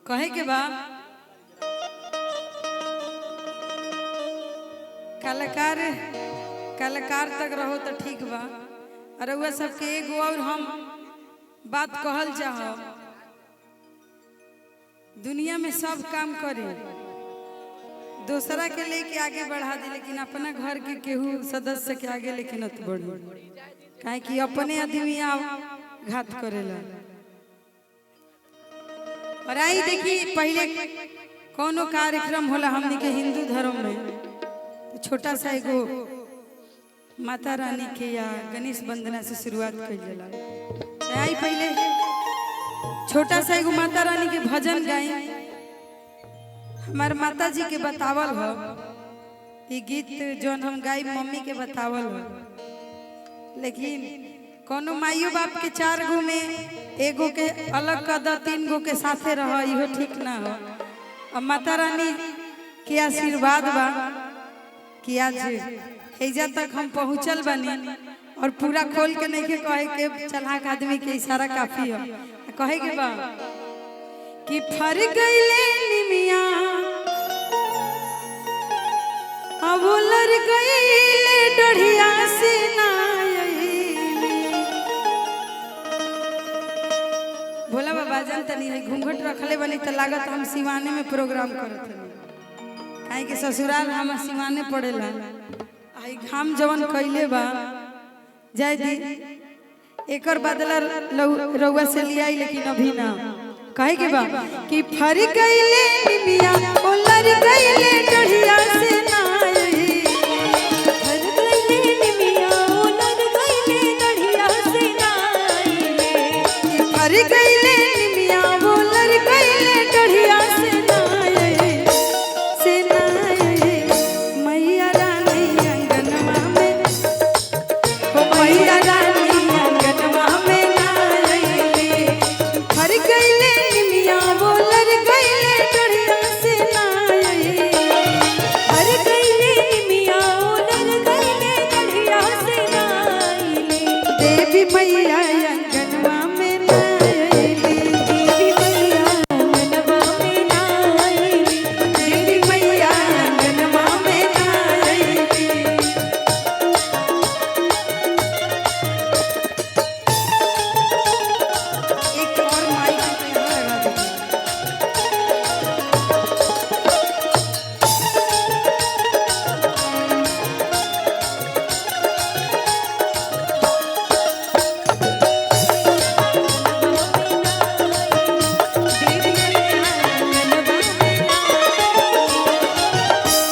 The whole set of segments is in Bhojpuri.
कहे के बा कलाकार कलाकार तक रहो तो ठीक बा। और वह सबके एगो और हम बात कहल चाह, दुनिया में सब काम करे दूसरा के लेके आगे बढ़ा दी, लेकिन अपना घर के केहू सदस्य के आगे लेके न बढ़ी, काहे कि अपने आदमी घात करेला। और आई देखी पहले कोनो कार्यक्रम होला हमने के हिंदू धर्म में, तो छोटा सा एगो माता रानी के या गणेश वंदना से शुरुआत कर जाला। आई पहले छोटा सा एगो माता रानी के भजन गाई, हमार माता जी के बतावल हो ये गीत जोन हम गाई मम्मी के बतावल हो, लेकिन कोनो माइयो बाप के 4 गो में एगो के अलग कर द 3 गो के साथे रह, इहो ठीक ना हो। अब माता रानी के आशीर्वाद बा कि आज एजा तक हम पहुँचल बनी, और पूरा खोल के नहीं के कहे के चलाक आदमी के इशारा काफी हो। कहे के बा कि फर गईले निमिया अब लर गईले डढ़िया से ना भोला बाबा जान तनी घूंघट रखले बनी तो लागत हम सिवाने में प्रोग्राम करत हनी, काहे कि ससुराल हम सिवाने पड़ेला। आई घाम जवन कइले बा जाय दी एकर बदला रउआ से लियाई, लेकिन अभी ना। कहे के बा कि फर गईले निमिया ओ लर गईले डढ़िया से ना फर गईले निमिया ओ लर गईले डढ़िया से ना फर गईले निमिया ओ लर गईले डढ़िया से ना मैया रानी अंगनवा में ओ मैया रानी अंगनवा में ना फर गईले निमिया ओ लर गईले डढ़िया से ना फर गईले निमिया ओ लर गईले डढ़िया से ना देवी मैया अंगनवा में ना देवी मैया अंगनवा में ना देवी मैया अंगनवा में ना। एक और माइक पे लगा दीजिए।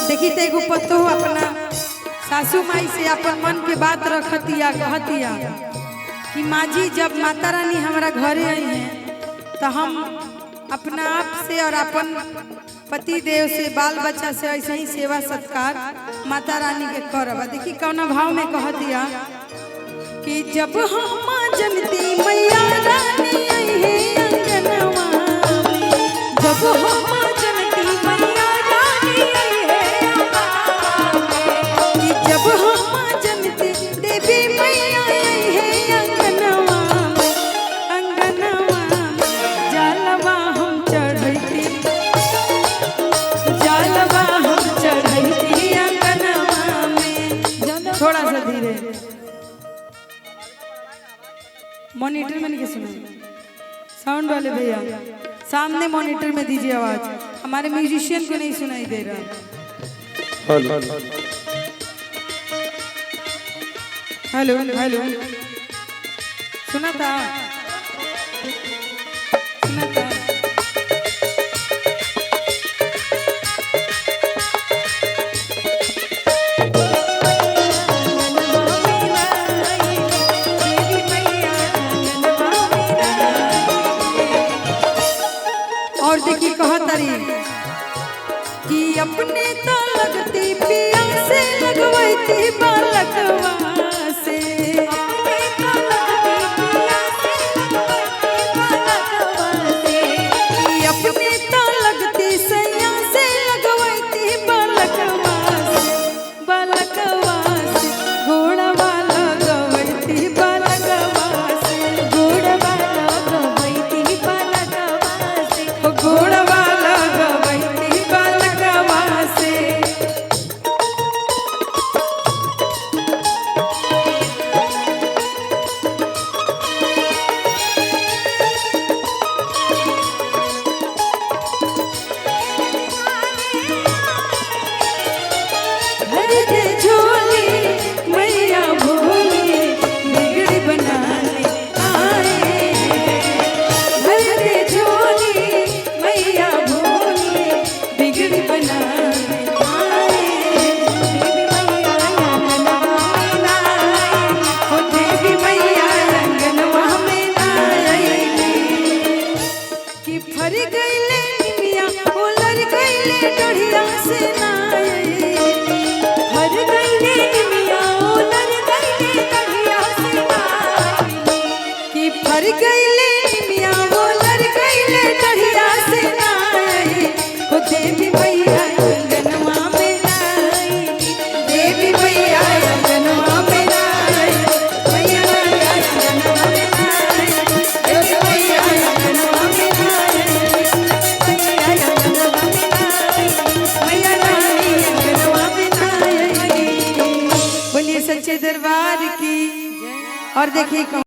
देखी तो एगो पतो अपना सासू माई से अपन मन के बात रखतिया, कहतिया कि माँ जी जब माता रानी हमारा घरे आई हैं तो हम अपना आप से और अपन पति देव से बाल बच्चा से ऐसे ही सेवा सत्कार माता रानी के करब। देखी कौना भाव में कहतिया कि जब हम जनती मैया रानी आई है अंगनवा में, जब हम जनती मैया रानी आई है अंगनवा में, कि जब हम जनती देवी मैया आई है अंगनवा में, अंगनवा में जालवा हम चढ़ती, जालवा हम चढ़ती अंगनवा में। थोड़ा सा धीरे, मॉनिटर में नहीं सुना, साउंड वाले भैया सामने मॉनिटर में दीजिए आवाज, हमारे म्यूजिशियन को नहीं सुनाई दे रहा। हेलो हेलो सुना था, सुना था। और देखिए कहतरी कि अपने तो लगती पिया से लगवैती बालकवा से, अपने तो लगती पिया से लगवैती बालकवा से, कि अपने तो लगती सैया से लगवैती बालकवा से, बालकवा से घोड़वा लगवैती बालकवा से, घोड़वा लगवैती बालकवा से, घोड़वा गईले निमिया उलर गईले डढ़िया से नाई हर गईले निमिया उलर गईले डढ़िया से नाई कि फर गईले निमिया उलर गईले डढ़िया से नाई ओ देवी मैया अंगनवा में आई देवी मैया अंगनवा में आई मैया अंगनवा में आई देवी मैया अंगनवा में आई मैया अंगनवा में आई मैया रानी अंगनवा में आई। बोलिए सच्चे दरबार की। और देखिए